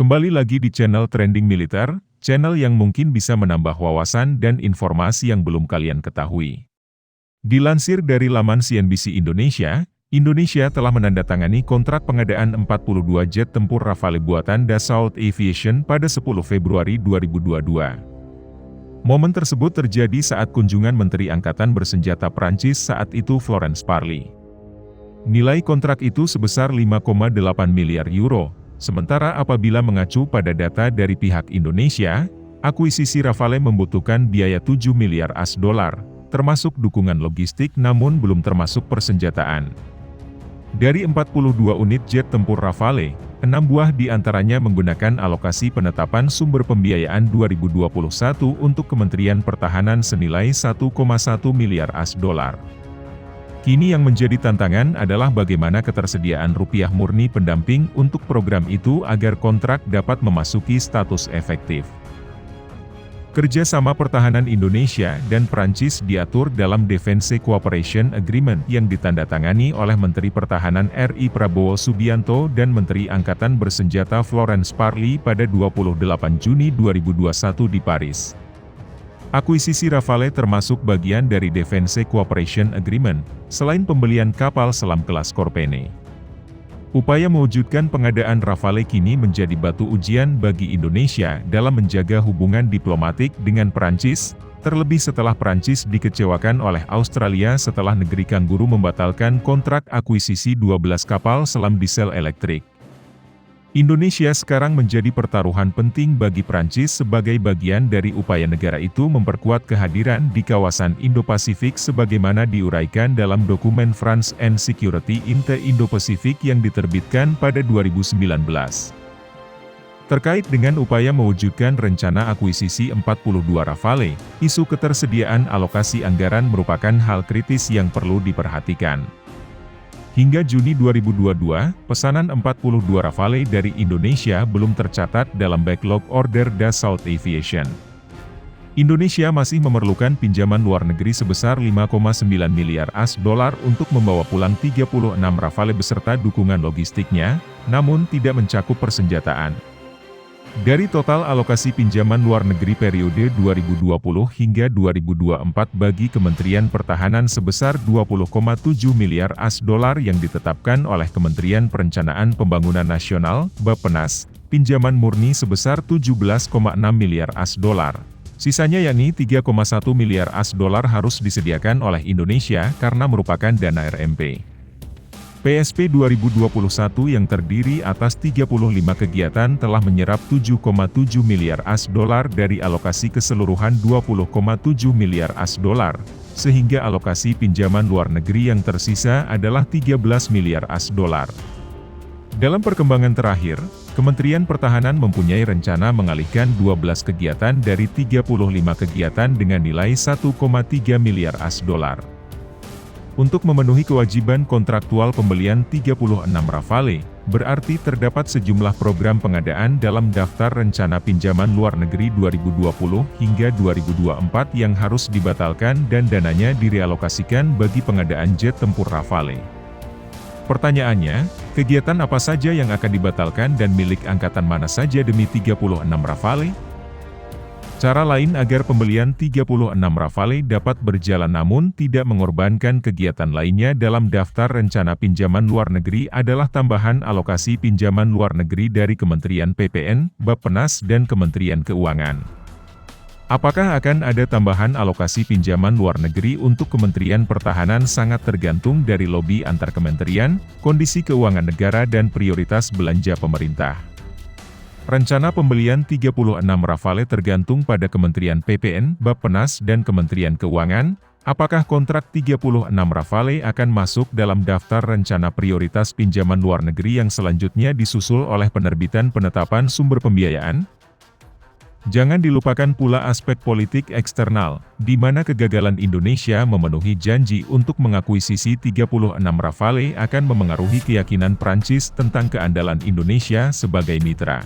Kembali lagi di channel Trending Militer, channel yang mungkin bisa menambah wawasan dan informasi yang belum kalian ketahui. Dilansir dari laman CNBC Indonesia, Indonesia telah menandatangani kontrak pengadaan 42 jet tempur Rafale buatan Dassault Aviation pada 10 Februari 2022. Momen tersebut terjadi saat kunjungan Menteri Angkatan Bersenjata Prancis saat itu Florence Parly. Nilai kontrak itu sebesar 5,8 miliar euro. Sementara apabila mengacu pada data dari pihak Indonesia, akuisisi Rafale membutuhkan biaya 7 miliar AS dolar, termasuk dukungan logistik namun belum termasuk persenjataan. Dari 42 unit jet tempur Rafale, 6 buah diantaranya menggunakan alokasi penetapan sumber pembiayaan 2021 untuk Kementerian Pertahanan senilai 1,1 miliar AS dolar. Kini yang menjadi tantangan adalah bagaimana ketersediaan rupiah murni pendamping untuk program itu agar kontrak dapat memasuki status efektif. Kerjasama pertahanan Indonesia dan Prancis diatur dalam Defense Cooperation Agreement yang ditandatangani oleh Menteri Pertahanan RI Prabowo Subianto dan Menteri Angkatan Bersenjata Florence Parly pada 28 Juni 2021 di Paris. Akuisisi Rafale termasuk bagian dari Defense Cooperation Agreement, selain pembelian kapal selam kelas Corpene. Upaya mewujudkan pengadaan Rafale kini menjadi batu ujian bagi Indonesia dalam menjaga hubungan diplomatik dengan Prancis, terlebih setelah Prancis dikecewakan oleh Australia setelah negeri Kangguru membatalkan kontrak akuisisi 12 kapal selam diesel elektrik. Indonesia sekarang menjadi pertaruhan penting bagi Prancis sebagai bagian dari upaya negara itu memperkuat kehadiran di kawasan Indo-Pasifik sebagaimana diuraikan dalam dokumen France and Security in the Indo-Pacific yang diterbitkan pada 2019. Terkait dengan upaya mewujudkan rencana akuisisi 42 Rafale, isu ketersediaan alokasi anggaran merupakan hal kritis yang perlu diperhatikan. Hingga Juni 2022, pesanan 42 Rafale dari Indonesia belum tercatat dalam backlog order Dassault Aviation. Indonesia masih memerlukan pinjaman luar negeri sebesar 5,9 miliar AS dolar untuk membawa pulang 36 Rafale beserta dukungan logistiknya, namun tidak mencakup persenjataan. Dari total alokasi pinjaman luar negeri periode 2020 hingga 2024 bagi Kementerian Pertahanan sebesar 20,7 miliar AS dolar yang ditetapkan oleh Kementerian Perencanaan Pembangunan Nasional, Bappenas, pinjaman murni sebesar 17,6 miliar AS dolar. Sisanya yakni 3,1 miliar AS dolar harus disediakan oleh Indonesia karena merupakan dana RMP. PSP 2021 yang terdiri atas 35 kegiatan telah menyerap 7,7 miliar AS dolar dari alokasi keseluruhan 20,7 miliar AS dolar, sehingga alokasi pinjaman luar negeri yang tersisa adalah 13 miliar AS dolar. Dalam perkembangan terakhir, Kementerian Pertahanan mempunyai rencana mengalihkan 12 kegiatan dari 35 kegiatan dengan nilai 1,3 miliar AS dolar. Untuk memenuhi kewajiban kontraktual pembelian 36 Rafale, berarti terdapat sejumlah program pengadaan dalam daftar rencana pinjaman luar negeri 2020 hingga 2024 yang harus dibatalkan dan dananya direalokasikan bagi pengadaan jet tempur Rafale. Pertanyaannya, kegiatan apa saja yang akan dibatalkan dan milik angkatan mana saja demi 36 Rafale? Cara lain agar pembelian 36 Rafale dapat berjalan namun tidak mengorbankan kegiatan lainnya dalam daftar rencana pinjaman luar negeri adalah tambahan alokasi pinjaman luar negeri dari Kementerian PPN, Bappenas dan Kementerian Keuangan. Apakah akan ada tambahan alokasi pinjaman luar negeri untuk Kementerian Pertahanan sangat tergantung dari lobi antar kementerian, kondisi keuangan negara dan prioritas belanja pemerintah. Rencana pembelian 36 Rafale tergantung pada Kementerian PPN, Bappenas dan Kementerian Keuangan. Apakah kontrak 36 Rafale akan masuk dalam daftar rencana prioritas pinjaman luar negeri yang selanjutnya disusul oleh penerbitan penetapan sumber pembiayaan? Jangan dilupakan pula aspek politik eksternal, di mana kegagalan Indonesia memenuhi janji untuk mengakuisisi 36 Rafale akan memengaruhi keyakinan Prancis tentang keandalan Indonesia sebagai mitra.